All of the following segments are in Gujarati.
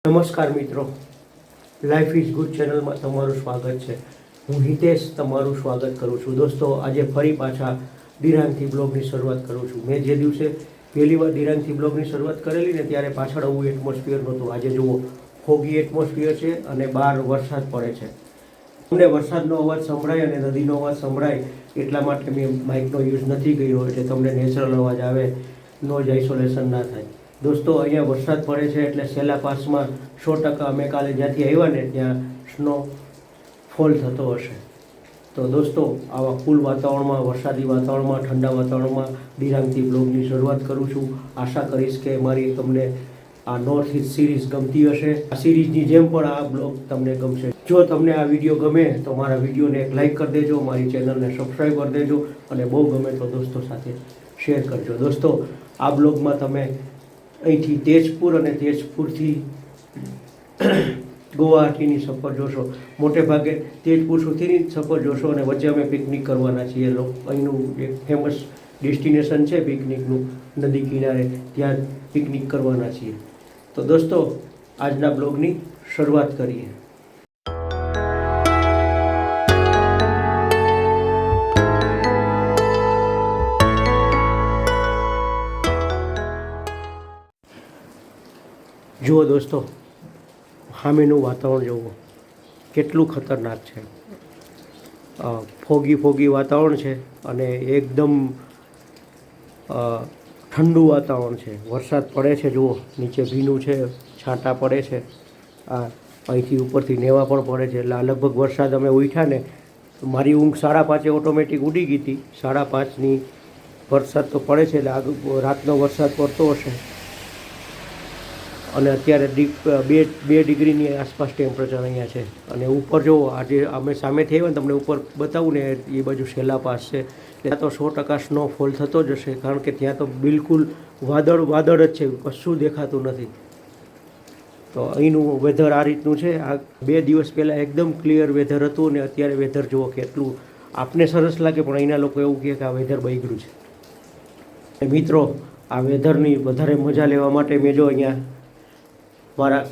નમસ્કાર મિત્રો, લાઈફ ઇઝ ગુડ ચેનલમાં તમારું સ્વાગત છે. હું હિતેશ તમારું સ્વાગત કરું છું. દોસ્તો, આજે ફરી પાછા દિરાંગથી બ્લોગની શરૂઆત કરું છું. મેં જે દિવસે પહેલી વાર દિરાંગથી બ્લોગની શરૂઆત કરેલી ને ત્યારે પાછળ આવું એટમોસ્ફિયર નહોતું. આજે જુઓ, ફોગી એટમોસ્ફિયર છે અને બહાર વરસાદ પડે છે. તમને વરસાદનો અવાજ સંભળાય અને નદીનો અવાજ સંભળાય એટલા માટે મેં માઇકનો યુઝ નથી કર્યો, એટલે તમને નેચરલ અવાજ આવે, નોઇઝ આઇસોલેશન ના થાય. દોસ્તો, અહીંયા વરસાદ પડે છે એટલે સેલા પાસમાં 100% અમે કાલે જ્યાંથી આવ્યા ને ત્યાં સ્નો ફોલ થતો હશે. તો દોસ્તો, આવા કુલ વાતાવરણમાં, વરસાદી વાતાવરણમાં, ઠંડા વાતાવરણમાં દિરાંગથી બ્લોગની શરૂઆત કરું છું. આશા કરીશ કે મારી તમને આ નોર્થ ઇસ્ટ સિરીઝ ગમતી હશે. આ સિરીઝની જેમ પણ આ બ્લોગ તમને ગમશે. જો તમને આ વિડીયો ગમે તો મારા વિડીયોને એક લાઇક કરી દેજો, મારી ચેનલને સબસ્ક્રાઈબ કરી દેજો અને બહુ ગમે તો દોસ્તો સાથે શેર કરજો. દોસ્તો, આ બ્લોગમાં તમે અહીંથી તેજપુર અને તેજપુરથી ગુવાહાટીની સફર જોશો. મોટે ભાગે તેજપુર સુધીની સફર જોશો અને વચ્ચે અમે પિકનિક કરવાના છીએ. અહીંનું એક ફેમસ ડેસ્ટિનેશન છે પિકનિકનું, નદી કિનારે, ત્યાં પિકનિક કરવાના છીએ. તો દોસ્તો, આજના બ્લોગની શરૂઆત કરીએ. જુઓ દોસ્તો, સામેનું વાતાવરણ જુઓ, કેટલું ખતરનાક છે. ફોગી વાતાવરણ છે અને એકદમ ઠંડુ વાતાવરણ છે. વરસાદ પડે છે, જુઓ નીચે ભીનું છે, છાંટા પડે છે. અહીંથી ઉપરથી નેવા પણ પડે છે. એટલે આ લગભગ વરસાદ અમે ઉઠ્યા ને, મારી ઊંઘ 5:30 ઓટોમેટિક ઉડી ગઈ હતી. 5:30ની વરસાદ તો પડે છે એટલે રાતનો વરસાદ પડતો હશે. અને અત્યારે 2 ડિગ્રીની આસપાસ ટેમ્પરેચર અહીંયા છે. અને ઉપર જુઓ, આજે અમે સામેથી આવ્યા ને તમને ઉપર બતાવું ને, એ બાજુ સેલા પાસ છે, ત્યાં તો 100% સ્નોફોલ થતો જ હશે, કારણ કે ત્યાં તો બિલકુલ વાદળ જ છે, કશું દેખાતું નથી. તો અહીંનું વેધર આ રીતનું છે. આ 2 દિવસ પહેલાં એકદમ ક્લિયર વેધર હતું અને અત્યારે વેધર જુઓ કેટલું આપને સરસ લાગે, પણ અહીંના લોકો એવું કહે કે આ વેધર બગડ્યું છે. મિત્રો, આ વેધરની વધારે મજા લેવા માટે મેં જો અહીંયા મારા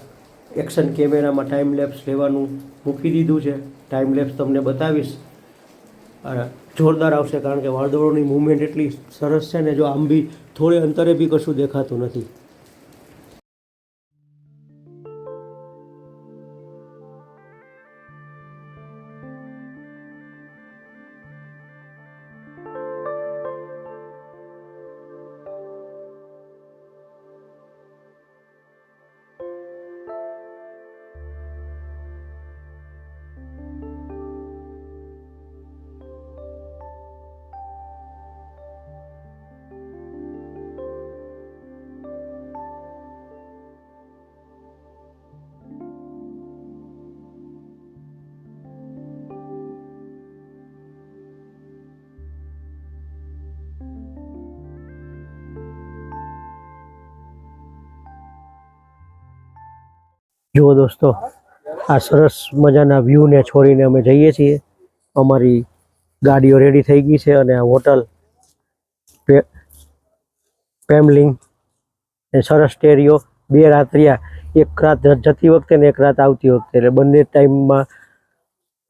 એક્શન કેમેરામાં ટાઈમ લેપ્સ લેવાનું મૂકી દીધું છે. ટાઈમ લેપ્સ તમને બતાવીશ, જોરદાર આવશે, કારણ કે વાદળોની મૂવમેન્ટ એટલી સરસ છે ને, જો આમ બી થોડે અંતરે બી કશું દેખાતું નથી. જુઓ દોસ્તો, આ સરસ મજાના વ્યૂને છોડીને અમે જઈએ છીએ. અમારી ગાડીઓ રેડી થઈ ગઈ છે અને આ હોટલ પેમલિંગ એ સરસ સ્ટેરિયો, 2 રાત રહ્યા, એક રાત જતી વખતે ને એક રાત આવતી વખતે. એટલે બંને ટાઈમમાં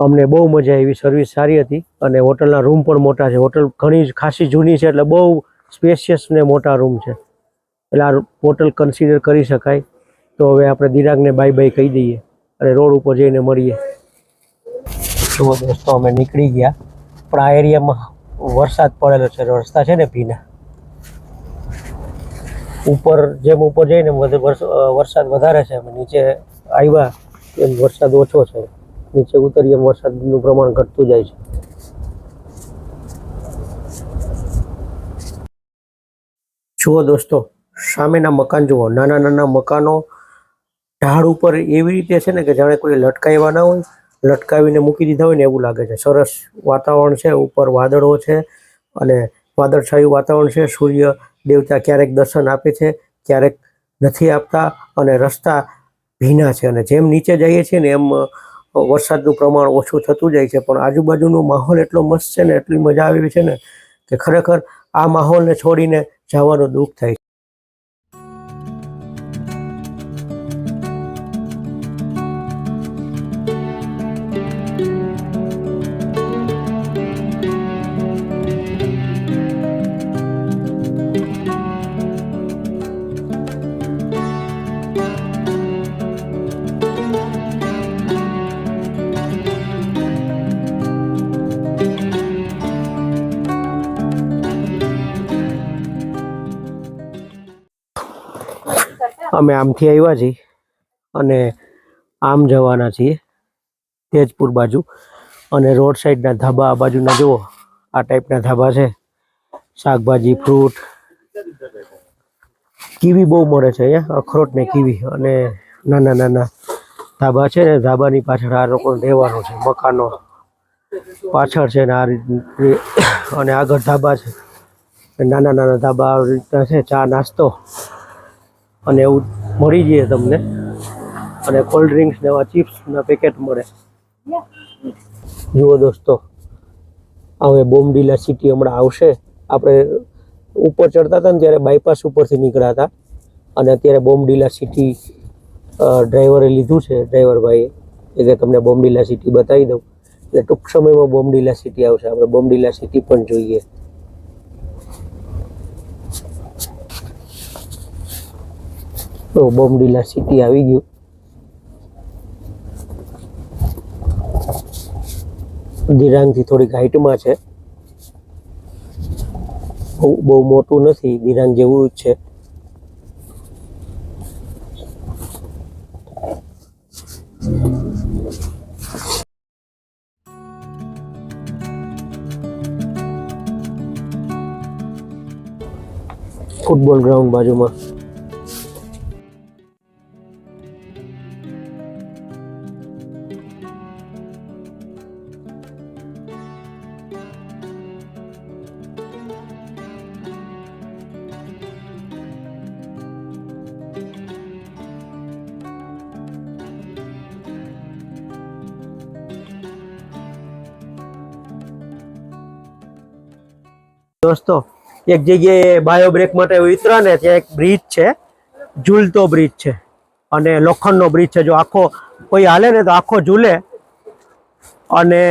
અમને બહુ મજા આવી. સર્વિસ સારી હતી અને હોટલના રૂમ પણ મોટા છે. હોટલ ઘણી ખાસી જૂની છે એટલે બહુ સ્પેશિયસ ને મોટા રૂમ છે. એટલે આ હોટલ કન્સિડર કરી શકાય. તો હવે આપણે દિરાંગને બાય કહી દઈએ અને રોડ ઉપર જઈને મળીએ. જુઓ દોસ્તો, અમે નીકળી ગયા, પણ આ એરિયામાં વરસાદ પડેલો છે. રસ્તા છે ને ભીના. જેમ ઉપર જઈને વરસાદ વધારે છે. અમે નીચે આવ્યા એમ વરસાદ ઓછો છે. નીચે ઉતરીએ એમ વરસાદનું પ્રમાણ ઘટતું જાય છે. જુઓ દોસ્તો, સામેના મકાન જુઓ, નાના મકાનો ઢાળ ઉપર એવી રીતે છે ને કે જાણે કોઈ લટકાવ્યા ના હોય, લટકાવીને મૂકી દીધા હોય ને એવું લાગે છે. સરસ વાતાવરણ છે, ઉપર વાદળો છે અને વાદળછાયું વાતાવરણ છે. સૂર્ય દેવતા ક્યારેક દર્શન આપે છે, ક્યારેક નથી આપતા અને રસ્તા ભીના છે. અને જેમ નીચે જઈએ છીએ ને એમ વરસાદનું પ્રમાણ ઓછું થતું જાય છે. પણ આજુબાજુનો માહોલ એટલો મસ્ત છે ને, એટલી મજા આવી છે ને કે ખરેખર આ માહોલને છોડીને જવાનું દુઃખ થાય છે. અમે આમથી આવ્યા છીએ અને આમ જવાના છીએ તેજપુર બાજુ. અને રોડ સાઈડના ધાબા આ બાજુના જુઓ, આ ટાઈપના ધાબા છે. શાકભાજી, ફ્રૂટ, કીવી બહુ મળે છે અહીંયા, અખરોટ ને કીવી. અને નાના નાના ધાબા છે ને, ધાબાની પાછળ આ લોકોને રહેવાનું છે. મકાનો પાછળ છે ને આ રીતે, અને આગળ ધાબા છે. નાના નાના ધાબા આવી રીતના છે. ચા નાસ્તો અને એવું મળી જાય તમને. અને કોલ્ડ ડ્રિંક્સ ને એવા ચિપ્સના પેકેટ મળે. જુઓ દોસ્તો, હવે બોમડીલા સિટી હમણાં આવશે. આપણે ઉપર ચડતા હતા ને ત્યારે બાયપાસ ઉપરથી નીકળ્યા હતા, અને અત્યારે બોમડીલા સિટી ડ્રાઈવરે લીધું છે, ડ્રાઈવર ભાઈએ, કે તમને બોમડીલા સિટી બતાવી દઉં. એટલે ટૂંક સમયમાં બોમડીલા સિટી આવશે. આપણે બોમડીલા સિટી પણ જોઈએ. તો બોમડીલા સિટી આવી ગયું. દિરાંગથી થોડીક હાઈટમાં છે, બહુ મોટું નથી, દિરાંગ જેવું જ છે. ફૂટબોલ ગ્રાઉન્ડ બાજુમાં. દોસ્તો, એક જગ્યાએ બાયો બ્રેક માટે ઉતરા ને, ત્યાં એક બ્રિજ છે, ઝૂલતો બ્રિજ છે. અને લોખંડનો બ્રિજ છે. જો આખો કોઈ હાલે ને તો આખો ઝૂલે. અને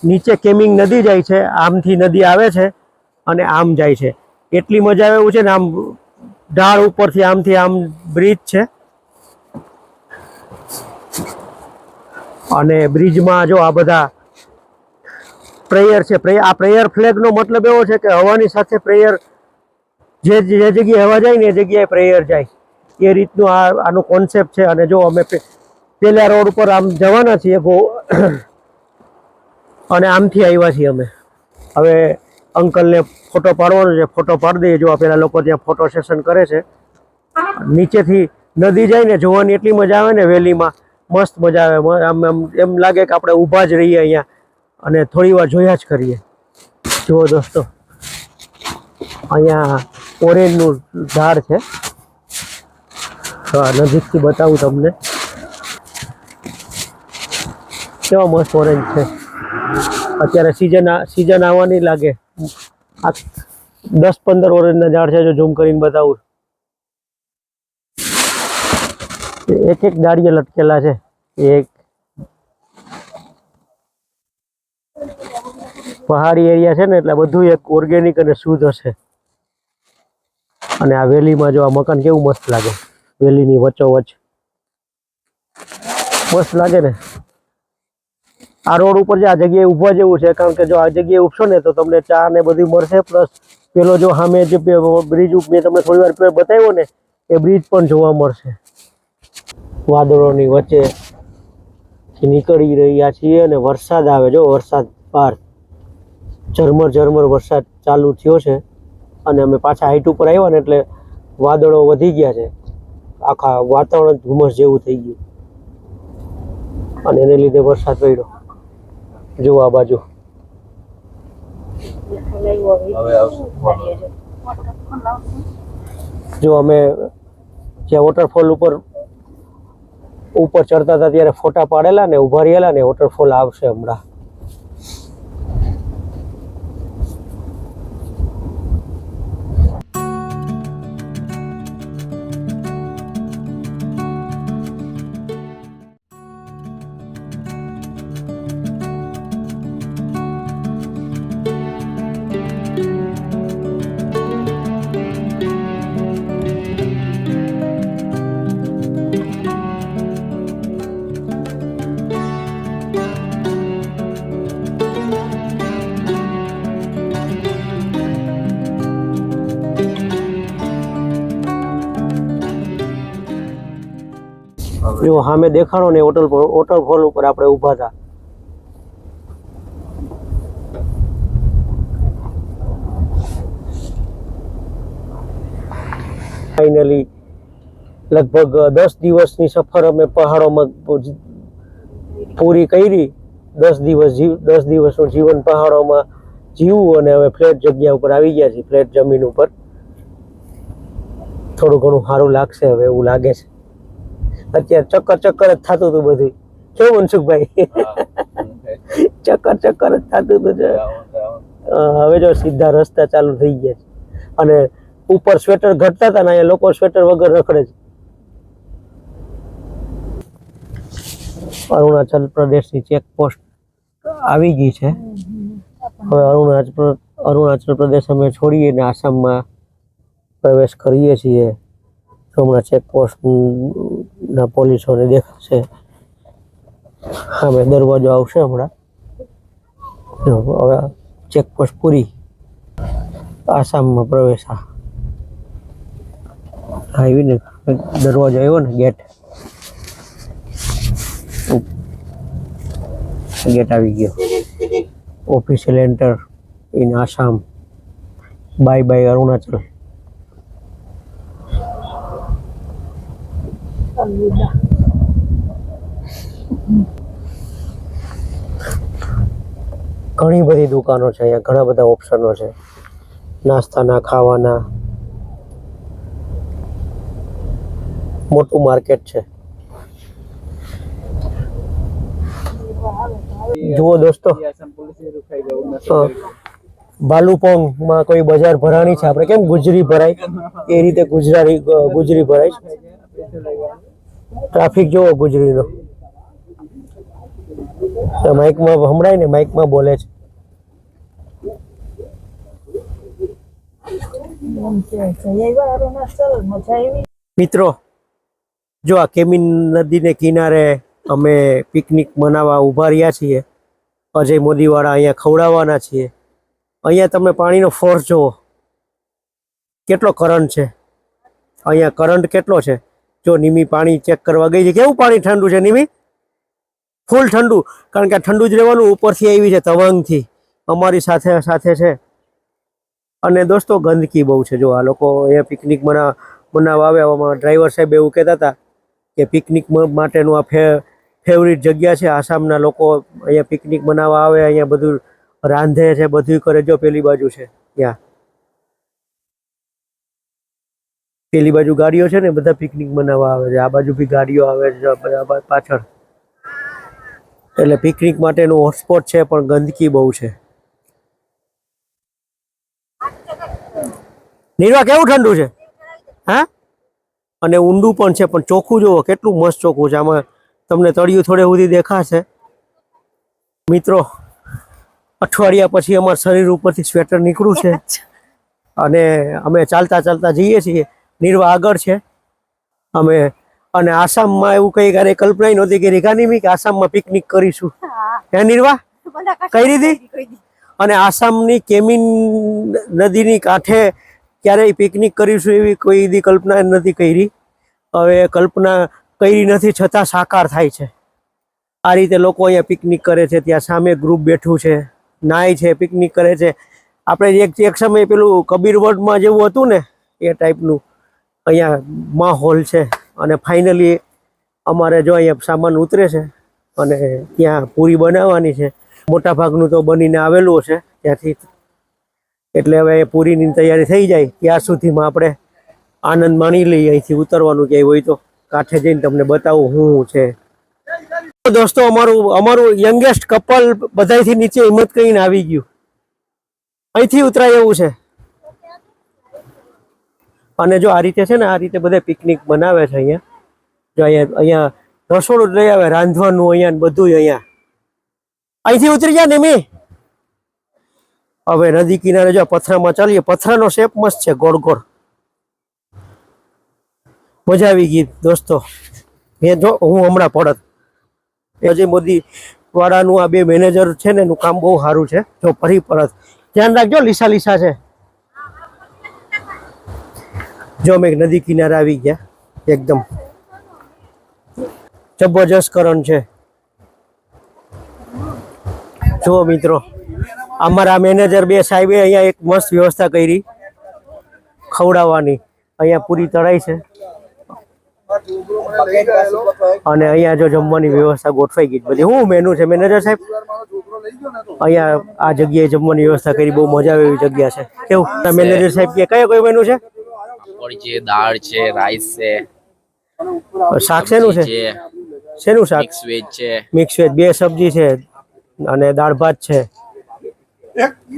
નીચે કેમિંગ નદી જાય છે, આમથી નદી આવે છે અને આમ જાય છે. એટલી મજા આવે એવું છે ને, આમ ઢાળ ઉપરથી આમથી આમ બ્રિજ છે. અને બ્રિજમાં જો આ બધા પ્રેયર છે. આ પ્રેયર ફ્લેગનો મતલબ એવો છે કે હવાની સાથે પ્રેયર, જે જગ્યાએ હવા જાય ને એ જગ્યાએ પ્રેયર જાય, એ રીતનું આનું કોન્સેપ્ટ છે. અને જો અમે પેલા રોડ ઉપર આમ જવાના છીએ, અને આમથી આવ્યા છીએ અમે. હવે અંકલને ફોટો પાડવાનો છે, ફોટો પાડી દઈએ. જો પેલા લોકો ત્યાં ફોટો સેશન કરે છે. નીચેથી નદી જાય ને, જોવાની એટલી મજા આવે ને, વેલીમાં મસ્ત મજા આવે. આમ એમ લાગે કે આપણે ઊભા જ રહીએ અહીંયા અને થોડી વાર જોયા જ કરીએ. જુઓ દોસ્તો, અહીંયા ઓરેન્જનું ઝાડ છે. નજીકથી બતાવું તમને, કેવા મસ્ત ઓરેન્જ છે. અત્યારે સિઝન આવવાની લાગે. આ 10-15 ઓરેન્જના ઝાડ છે. જો ઝૂમ કરીને બતાવું, એક એક ડાળીએ લટકેલા છે. એક પહાડી એરિયા છે ને, એટલે બધું એક ઓર્ગેનિક અને શુદ્ધ હશે. અને આ વેલીમાં જો આ મકાન કેવું મસ્ત લાગે, વેલીની વચ્ચોવચ્ચ મસ્ત લાગે ને. આ રોડ ઉપર જે આ જગ્યાએ ઊભવા જેવું છે, કારણ કે જો આ જગ્યાએ ઊભશો ને તો તમને ચા ને બધું મળશે. પ્લસ પેલો જો સામે જે બ્રિજ મેં તમને થોડી વાર પહેલા બતાવ્યો ને, એ બ્રિજ પણ જોવા મળશે. વાદળોની વચ્ચે નીકળી રહ્યા છીએ અને વરસાદ આવે. જો વરસાદ બહાર ઝરમર ઝરમર વરસાદ ચાલુ થયો છે. અને અમે પાછા હાઈટ ઉપર આવ્યા ને એટલે વાદળો વધી ગયા છે. આખા વાતાવરણ ધુમ્મસ જેવું થઈ ગયું, અને એને લીધે વરસાદ પડ્યો. જો આ બાજુ જો અમે જ્યાં વોટરફોલ ઉપર ચડતા હતા ત્યારે ફોટા પાડેલા ને, ઉભા રહેલા ને, વોટરફોલ આવશે હમણાં. જો સામે દેખાડો ને વોટરફોલ ઉપર આપણે ઊભા હતા. ફાઇનલી લગભગ 10 દિવસની સફર અમે પહાડોમાં પૂરી કરી. 10 દિવસનું જીવન પહાડોમાં જીવવું અને હવે ફ્લેટ જગ્યા ઉપર આવી ગયા છીએ, ફ્લેટ જમીન ઉપર. થોડું ઘણું સારું લાગશે હવે એવું લાગે છે. અત્યારે ચક્કર જ થતું હતું બધું. કેવું મનસુખભાઈ? ચક્કર જ થતું હતું. હવે જો સીધા રસ્તા ચાલુ થઈ ગયા છે અને ઉપર સ્વેટર ઘટતા હતા ને અહીંયા લોકો સ્વેટર વગર રખડે છે. અરુણાચલ પ્રદેશની ચેકપોસ્ટ આવી ગઈ છે. હવે અરુણાચલ પ્રદેશ અમે છોડીએ ને આસામમાં પ્રવેશ કરીએ છીએ. હમણાં ચેકપોસ્ટના પોલીસોને દેખાશે. સામે દરવાજો આવશે હમણાં. હવે ચેકપોસ્ટ પૂરી, આસામમાં પ્રવેશ. આવીને દરવાજો આવ્યો ને, ગેટ આવી ગયો. Official enter in Assam. Bye bye Arunachal. ઘણી બધી દુકાનો છે અહીંયા, ઘણા બધા ઓપ્શનો છે નાસ્તાના, ખાવાના. મોટું માર્કેટ છે. જુઓ દોસ્તો, બાલુપોંગ માં કોઈ બજાર ભરાણી છે. આપણે કેમ ગુજરી ભરાય એ રીતે ગુજરી ભરાય છે. ટ્રાફિક જોવો ગુજરીનો. માઇકમાં સંભળાય ને, માઇકમાં બોલે છે. મિત્રો જો આ કેમિન નદીને કિનારે અમે પિકનિક મનાવવા ઊભા રહ્યા છીએ. અજય મોદીવાળા અહીંયા ખવડાવવાના છીએ. અહીંયા તમે પાણીનો ફોર્સ જુઓ, કેટલો કરંટ છે અહીંયા. કરંટ કેટલો છે જો. નિમી પાણી ચેક કરવા ગઈ છે. કેવું પાણી ઠંડુ છે નિમી? ફૂલ ઠંડુ. કારણ કે ઠંડુ જ રહેવાનું. ઉપરથી આવી છે તવાંગથી, અમારી સાથે છે. અને દોસ્તો ગંદકી બહુ છે. જો આ લોકો અહીંયા પિકનિક મનાવવા આવે. ડ્રાઈવર સાહેબ એવું કહેતા હતા કે પિકનિક માટેનું આ ફેવરિટ જગ્યા છે. આસામના લોકો અહીંયા પિકનિક મનાવવા આવે, અહીંયા બધું રાંધે છે, બધું કરે. જો પેલી બાજુ છે, ત્યાં પેલી બાજુ ગાડીઓ છે ને, બધા પિકનિક મનાવવા આવે છે. આ બાજુ બી ગાડીઓ આવે છે બધા પાછળ. એટલે પિકનિક માટેનું હોટસ્પોટ છે, પણ ગંદકી બહુ છે. નીરવા કેવું ઠંડુ છે? હા, અને ઊંડું પણ છે, પણ ચોખ્ખું જુઓ કેટલું મસ્ત ચોખ્ખું છે. આમાં તમને તળિયું થોડે સુધી દેખાશે. મિત્રો અઠવાડિયા પછી અમારા શરીર ઉપરથી સ્વેટર નીકળ્યું છે અને અમે ચાલતા જઈએ છીએ. નીરવા આગળ છે. અમે અને આસામમાં એવું કઈ ક્યારે કલ્પના નહોતી કરી કે આસામમાં પિકનિક કરીશું. હે નીરવા? કરી દીધી. અને આસામની કેમિન નદીની કાંઠે ક્યારેય પિકનિક કરીશું એવી કોઈ દી કલ્પના નથી કરી. હવે કલ્પના કરી નથી, છતાં સાકાર થાય છે. આ રીતે લોકો અહીંયા પિકનિક કરે છે. ત્યાં સામે ગ્રુપ બેઠું છે, નાય છે, પિકનિક કરે છે. આપણે એક સમય પેલું કબીરવડમાં જેવું હતું ને, એ ટાઈપનું અહીંયા માહોલ છે. અને ફાઇનલી અમારે જો અહીંયા સામાન ઉતરે છે અને ત્યાં પૂરી બનાવવાની છે. મોટા ભાગનું તો બનીને આવેલું છે ત્યાંથી. એટલે હવે પૂરીની તૈયારી થઈ જાય ત્યાં સુધીમાં આપણે આનંદ માણી લઈએ. અહીંથી ઉતરવાનું ક્યાંય હોય તો કાંઠે જઈને તમને બતાવું શું છે. દોસ્તો અમારું યંગેસ્ટ કપલ બધાથી નીચે હિંમત કરીને આવી ગયું. અહીંથી ઉતરાય એવું છે. અને જો આ રીતે છે ને, આ રીતે બધા પિકનિક બનાવે છે અહીંયા. જો અહીંયા રસોડું જ લઈ આવે, રાંધવાનું અહીંયા બધું અહીંયા. અહીંથી ઉતરી જાય ને મી. હવે નદી કિનારે જો પથરામાં ચાલીએ. પથરાનો શેપ મસ્ત છે, ગોળ ગોળ. મજા આવી ગઈ દોસ્તો. જો હું હમણાં પડત. અજય મોદી વાળાનું આ બે મેનેજર છે ને, એનું કામ બહુ સારું છે. જો ફરી પરત ધ્યાન રાખજો. લીસા છે. જો અમે નદી કિનારે આવી ગયા એકદમ. જબરજસ્ત કરણ છે. જુઓ મિત્રો, અમારા મેનેજર બે સાહેબે અહીંયા એક મસ્ત વ્યવસ્થા કરી ખવડાવવાની. અહીંયા પૂરી તળાઈ છે અને અહીંયા જો જમવાની વ્યવસ્થા ગોઠવાઈ ગઈ બધી. શું મેનુ છે મેનેજર સાહેબ? અહીંયા આ જગ્યાએ જમવાની વ્યવસ્થા કરી, બહુ મજા આવે એવી જગ્યા છે. કેવું મેનેજર સાહેબ કે કયો કયો મેનુ છે? છે, દાળ છે, રાઈસ છે, શાક શેનું છે? શેનું શાક? મિક્સ વેજ છે, મિક્સ વેજ, 2 સબ્જી છે અને દાળ ભાત છે.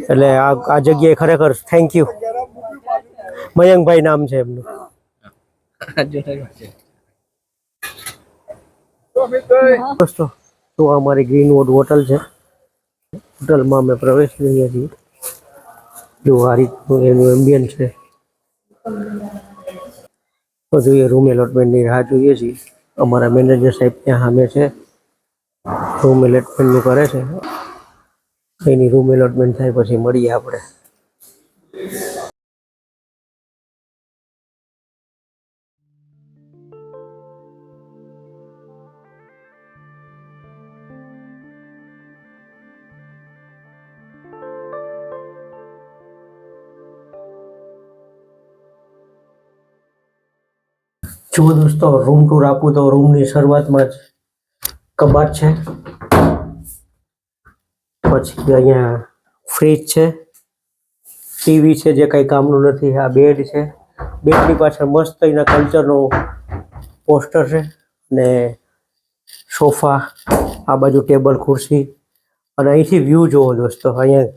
એટલે આ જગ્યાએ ખરેખર થેન્ક યુ. મયંકભાઈ નામ છે એમનું. દોસ્તો તો અમારી ગ્રીનવુડ હોટલ છે. હોટલમાં અમે પ્રવેશ લઈએ છીએ. જો આ રીતનું એનું એમ્બિયન્સ છે. તો જોઈએ રૂમ એલોટમેન્ટની રાહ જોઈએ છીએ. અમારા મેનેજર સાહેબ ત્યાં સામે છે, રૂમ એલોટમેન્ટનું કરે છે. એની રૂમ એલોટમેન્ટ થાય પછી મળીએ આપણે. જો દોસ્તો રૂમ ટૂર આપું તો રૂમની શરૂઆતમાં જ કબાટ છે, પછી અહીંયા ફ્રીજ છે, ટીવી છે જે કંઈ કામનું નથી, આ બેડ છે, બેડની પાછળ મસ્ત એના કલ્ચરનો પોસ્ટર છે અને સોફા, આ બાજુ ટેબલ ખુરશી. અને અહીંથી વ્યૂ જુઓ દોસ્તો, અહીંયા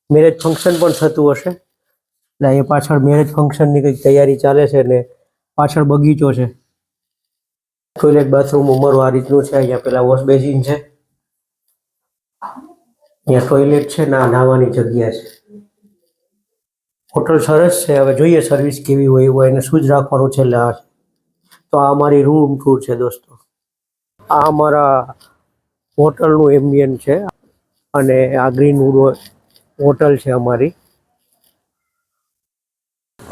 મેરેજ ફંક્શન પણ થતું હશે. એટલે અહીંયા પાછળ મેરેજ ફંક્શનની કંઈક તૈયારી ચાલે છે ને પાછળ બગીચો છે. ટોયલેટ બાથરૂમ અમારું આ રીતનું છે. અહીંયા પેલા વોશ બેસિન છે, અહીંયા ટોયલેટ છે ને આ નાહવાની જગ્યા છે. હોટલ સરસ છે. હવે જોઈએ સર્વિસ કેવી હોય એવું એને શું જ રાખવાનું છે. એટલે તો આ અમારી રૂમ ટૂર છે દોસ્તો. આ અમારા હોટલનું એમ્બિયન છે અને આ ગ્રીનવુડ હોટલ છે અમારી.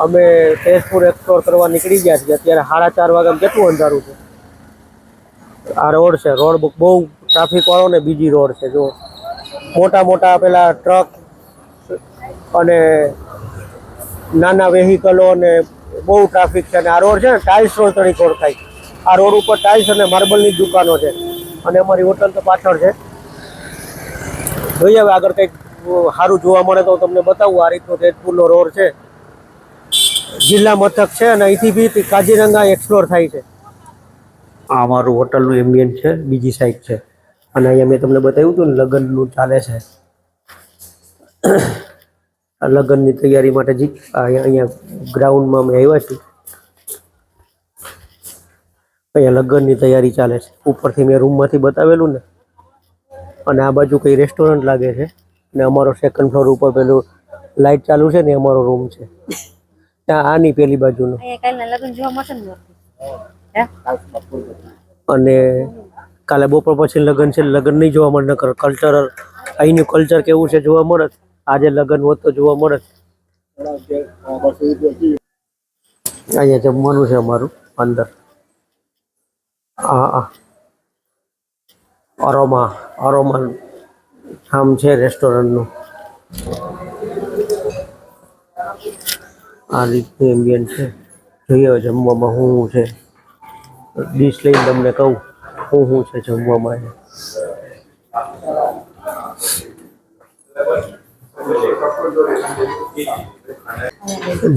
અમે તેજપુર એક્સપ્લોર કરવા નીકળી ગયા છીએ. અત્યારે 4:30 વાગ્યા. કેટલું અંધારું છે. આ રોડ છે, રોડ બહુ ટ્રાફિક વાળો ને બીજી રોડ છે. જો મોટા મોટા પેલા ટ્રક અને નાના વેહિકલો ને બહુ ટ્રાફિક છે. અને આ રોડ છે ને ટાઇલ્સ રોડ તરીકે ઓળખાય. આ રોડ ઉપર ટાઇલ્સ અને માર્બલની દુકાનો છે અને અમારી હોટલ તો પાછળ છે. જોઈએ હવે આગળ કંઈક સારું જોવા મળે તો તમને બતાવું. આ રીતનો તેજપુરનો રોડ છે, જિલ્લા મથક છે અને અહીંથી બી કાજીરંગા એક્સપ્લોર થાય છે. આ અમારું હોટલનું એમ્બિયન્સ છે, બીજી સાઈડ છે. અને અહીંયા મેં તમને બતાવ્યું હતું ને લગ્નનું ચાલે છે. લગ્નની તૈયારી માટે અહીંયા ગ્રાઉન્ડમાં અમે આવ્યા છીએ. અહીંયા લગ્નની તૈયારી ચાલે છે. ઉપરથી મેં રૂમમાંથી બતાવેલું ને. અને આ બાજુ કંઈ રેસ્ટોરન્ટ લાગે છે ને અમારો સેકન્ડ ફ્લોર ઉપર પેલું લાઇટ ચાલુ છે ને અમારો રૂમ છે. ત્યાં આની પેલી બાજુનો. અને કાલે બપોર પછી લગ્ન છે. લગ્ન નહીં જોવા મળે, નકર કલ્ચરલ અહીંનું કલ્ચર કેવું છે જોવા મળે. આજે લગ્ન હોત તો જોવા મળે. અહીંયા જમવાનું છે અમારું અંદર. હા, અરોમા નામ છે રેસ્ટોરન્ટનું. આ રીતનું એમ્બિયન છે. જોઈએ જમવામાં શું છે. ડીશ લઈને તમને કહું શું છે જમવામાં.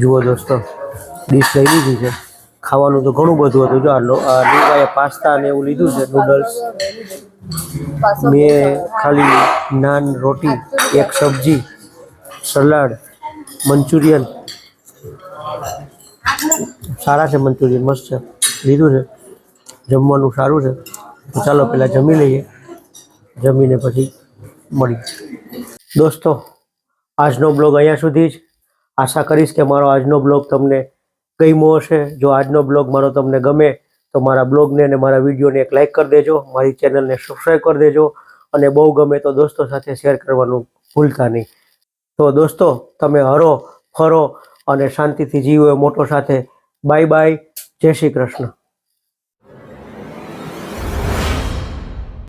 જુઓ દોસ્તો, ડીશ લઈ લીધી છે. ખાવાનું તો ઘણું બધું હતું. જો આ લીંબાએ પાસ્તા ને એવું લીધું છે, નૂડલ્સ. મેં ખાલી નાન, રોટી, એક સબ્જી, સલાડ, મંચુરિયન. સારા છે મંચુરિયન, મસ્ત છે, લીધું છે. જમવાનું સારું છે. તો ચાલો પહેલાં જમી લઈએ, જમીને પછી મળીએ. દોસ્તો આજનો બ્લોગ અહીંયા સુધી જ. આશા કરીશ કે મારો આજનો બ્લોગ તમને ગમ્યો હશે. જો આજનો બ્લોગ મારો તમને ગમે તો મારા બ્લોગને અને મારા વિડીયોને એક લાઇક કરી દેજો, મારી ચેનલને સબસ્ક્રાઈબ કરી દેજો અને બહુ ગમે તો દોસ્તો સાથે શેર કરવાનું ભૂલતા નહીં. તો દોસ્તો તમે હરો ફરો અને શાંતિથી જીવો એ મોટો સાથે. Bye bye. જય શ્રી કૃષ્ણ.